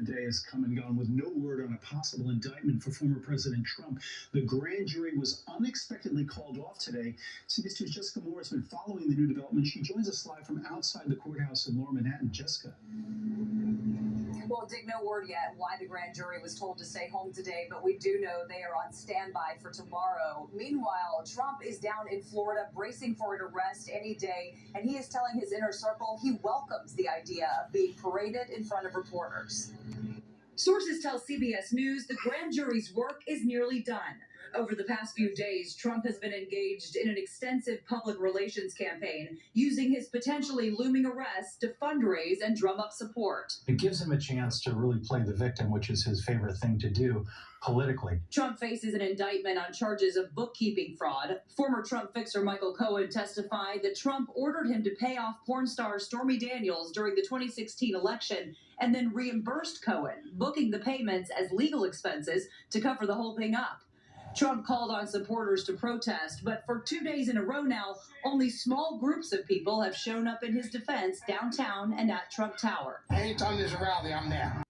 Another day has come and gone with no word on a possible indictment for former President Trump. The grand jury was unexpectedly called off today. CBS 2's Jessica Moore has been following the new development. She joins us live from outside the courthouse in Lower Manhattan. Jessica. Well, Dick, no word yet why the grand jury was told to stay home today, but we do know they are on standby for tomorrow. Meanwhile, Trump is down in Florida bracing for an arrest any day, and he is telling his inner circle he welcomes the idea of being paraded in front of reporters. Sources tell CBS News the grand jury's work is nearly done. Over the past few days, Trump has been engaged in an extensive public relations campaign, using his potentially looming arrest to fundraise and drum up support. It gives him a chance to really play the victim, which is his favorite thing to do politically. Trump faces an indictment on charges of bookkeeping fraud. Former Trump fixer Michael Cohen testified that Trump ordered him to pay off porn star Stormy Daniels during the 2016 election and then reimbursed Cohen, booking the payments as legal expenses to cover the whole thing up. Trump called on supporters to protest, but for 2 days in a row now, only small groups of people have shown up in his defense downtown and at Trump Tower. Anytime there's a rally, I'm there.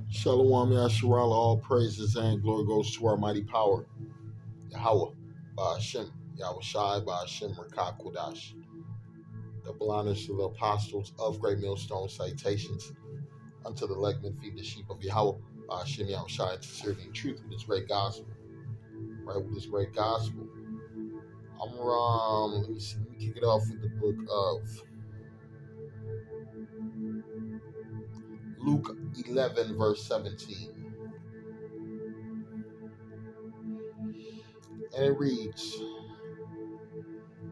Shalom Yasharala, all praises and glory goes to our mighty power, Yahweh, Ba'ashem, Yahweh Shai, Ba'ashem, Rakah Kodash. Double honors to the apostles of Great Millstone, citations unto the legmen, feed the sheep of Yahweh, Ba'ashem, Yahweh Shai, in sincerity and truth with this great gospel. Right, with this great gospel. Let me kick it off with the book of Luke 11, verse 17. And it reads,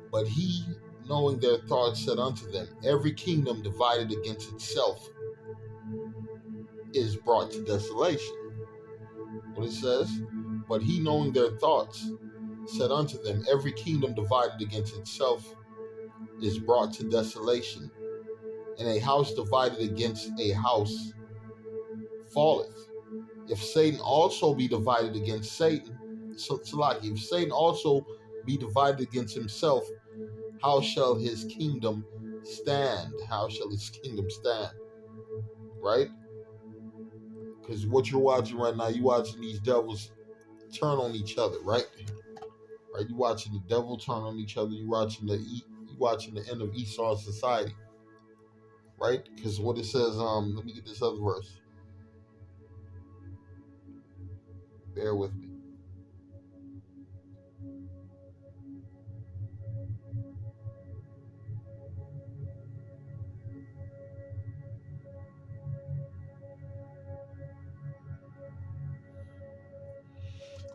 "But he, knowing their thoughts, said unto them, Every kingdom divided against itself is brought to desolation." What it says, "But he, knowing their thoughts, said unto them, Every kingdom divided against itself is brought to desolation, and a house divided against a house falleth. If Satan also be divided against Satan, if Satan also be divided against himself, how shall his kingdom stand?" How shall his kingdom stand? Right? Because what you're watching right now, you're watching these devils turn on each other, right? Right? You're watching the devil turn on each other. You're watching the end of Esau's society, right? Because what it says, let me get this other verse. Bear with me.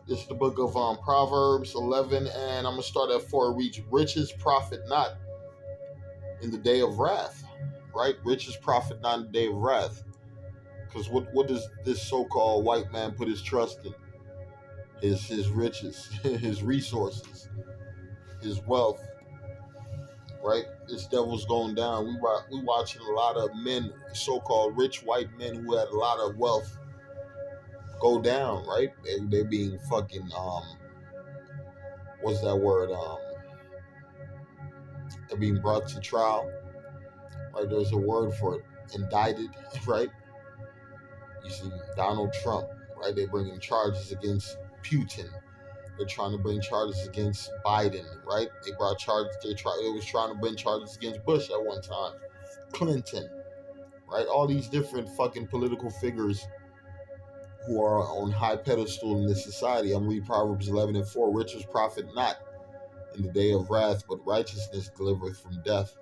This is the book of Proverbs 11, and I'm going to start at 4. It reads, "Riches profit not in the day of wrath." Right? Riches profit not in the day of wrath. Because what does this so-called white man put his trust in? His riches, his resources, his wealth. Right? This devil's going down. We watching a lot of men, so-called rich white men who had a lot of wealth, go down, right? They're being fucking what's that word? They're being brought to trial. Right? There's a word for it. Indicted, right? You see Donald Trump, right? They're bringing charges against Putin. They're trying to bring charges against Biden, right? They brought charges. They was trying to bring charges against Bush at one time, Clinton, right? All these different fucking political figures who are on high pedestal in this society. I'm reading Proverbs 11:4. Riches profit not in the day of wrath, but righteousness delivereth from death.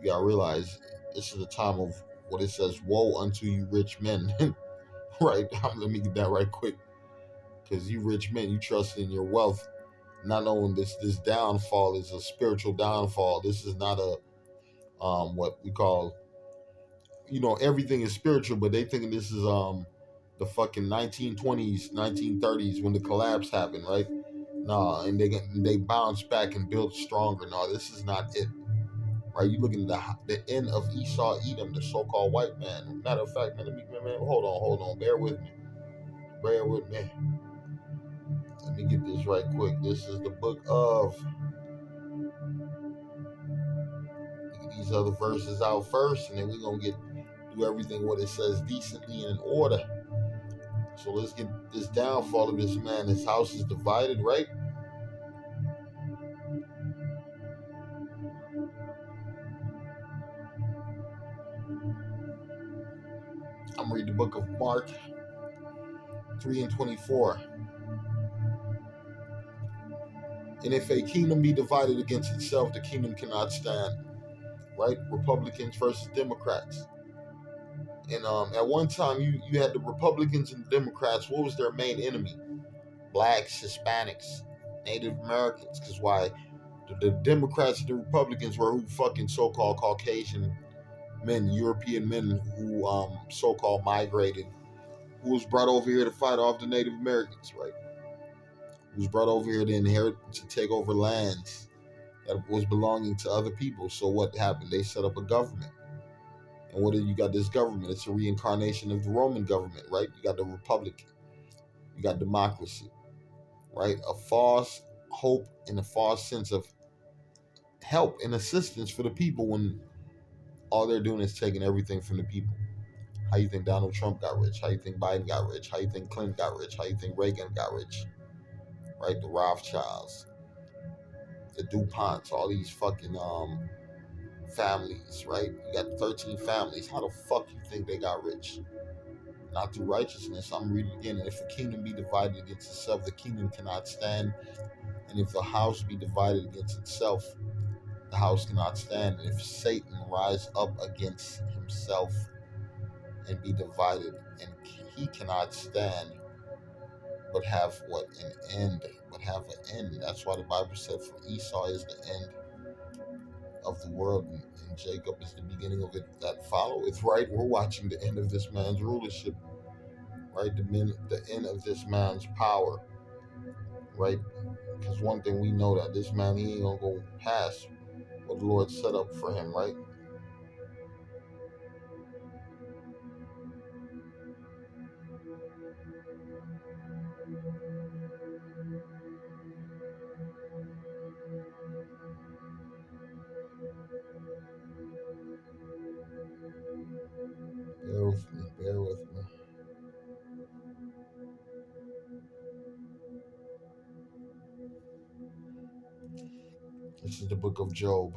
You gotta realize this is a time of what it says, woe unto you rich men. Right? Let me get that right quick. Because you rich men, you trust in your wealth, not knowing this downfall is a spiritual downfall. This is not a what we call, everything is spiritual, but they thinking this is the fucking 1920s, 1930s when the collapse happened, right? Nah, and they bounce back and build stronger. No, this is not it. Right? You looking at the end of Esau, Edom, the so-called white man. Matter of fact, man, hold on, bear with me. Let me get this right quick. This is the book of, get these other verses out first, and then we're gonna do everything what it says decently and in order. So let's get this downfall of this man. His house is divided, right? I'm reading the book of Mark 3:24. And if a kingdom be divided against itself, the kingdom cannot stand. Right? Republicans versus Democrats. And at one time, you had the Republicans and the Democrats. What was their main enemy? Blacks, Hispanics, Native Americans. Because why? The Democrats and the Republicans were who fucking so-called Caucasian men, European men who so-called migrated, who was brought over here to fight off the Native Americans, right? Who was brought over here to take over lands that was belonging to other people. So what happened? They set up a government. And what do you got? This government? It's a reincarnation of the Roman government, right? You got the republic. You got democracy, right? A false hope and a false sense of help and assistance for the people when all they're doing is taking everything from the people. How you think Donald Trump got rich? How you think Biden got rich? How you think Clinton got rich? How you think Reagan got rich? Right? The Rothschilds, the DuPonts, all these fucking families, right? You got 13 families. How the fuck you think they got rich? Not through righteousness. I'm reading again. And if a kingdom be divided against itself, the kingdom cannot stand. And if a house be divided against itself, the house cannot stand. And if Satan rise up against himself and be divided, and he cannot stand, but have what? An end. But have an end. That's why the Bible said, for Esau is the end of the world, and Jacob is the beginning of it that followeth, right? We're watching the end of this man's rulership, right? The end of this man's power, right? Because one thing we know, that this man, he ain't gonna go past what the Lord set up for him, right? Bear with me. This is the book of Job.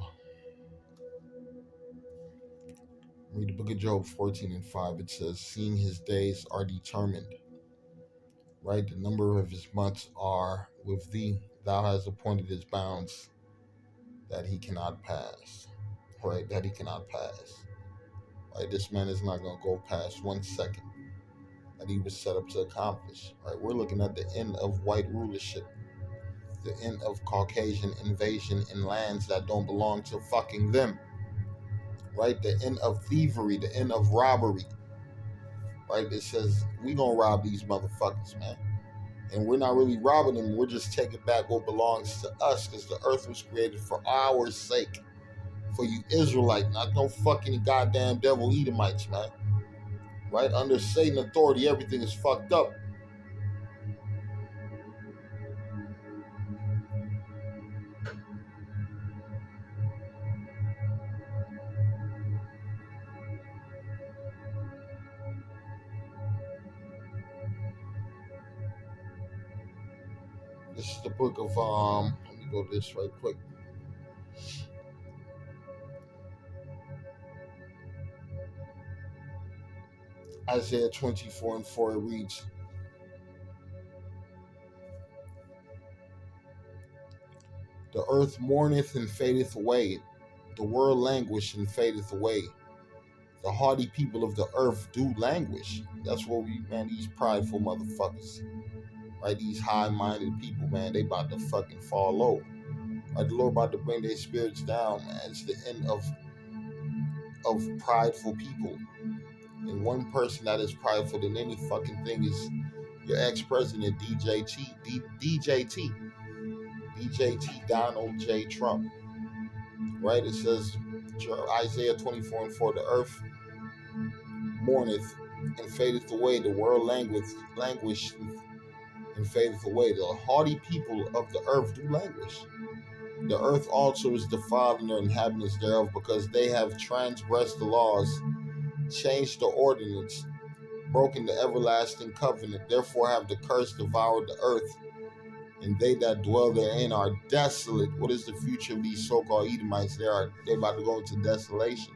Read the book of Job 14:5. It says, seeing his days are determined, right? The number of his months are with thee. Thou hast appointed his bounds that he cannot pass, right? That he cannot pass. Right? This man is not going to go past 1 second that he was set up to accomplish, right? We're looking at the end of white rulership, the end of Caucasian invasion in lands that don't belong to fucking them, right? The end of thievery, the end of robbery, right? It says, we gonna rob these motherfuckers, man. And we're not really robbing them, we're just taking back what belongs to us, because the earth was created for our sake, for you Israelite, not no fucking goddamn devil Edomites, man. Right? Under Satan authority, everything is fucked up. This is the book of let me go to this right quick. Isaiah 24:4, it reads, the earth mourneth and fadeth away, the world languish and fadeth away. The haughty people of the earth do languish. That's what these prideful motherfuckers, right? These high-minded people, man, they about to fucking fall low. Right? The Lord about to bring their spirits down, man. It's the end of prideful people. And one person that is prideful than any fucking thing is your ex-president, DJT, Donald J. Trump. Right? It says, Isaiah 24:4, the earth mourneth and fadeth away, the world languish and fadeth away. The haughty people of the earth do languish. The earth also is defiled and the inhabitants thereof, because they have transgressed the laws, changed the ordinance, broken the everlasting covenant. Therefore have the curse devoured the earth, and they that dwell therein are desolate. What is the future of these so-called Edomites? They about to go into desolation,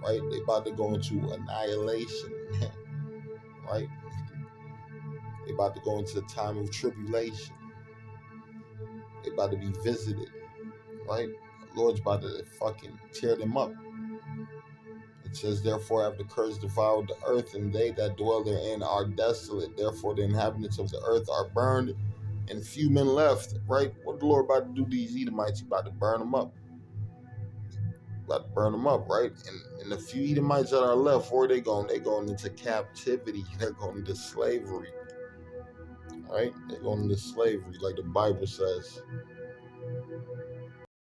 right? They about to go into annihilation, right? They about to go into a time of tribulation. They about to be visited, right? The Lord's about to fucking tear them up. It says, therefore have the curse devoured the earth, and they that dwell therein are desolate. Therefore the inhabitants of the earth are burned, and few men left, right? What the Lord about to do to these Edomites? He about to burn them up. Right? And the few Edomites that are left, where are they going? They're going into captivity. They're going into slavery. Right? They're going into slavery, like the Bible says.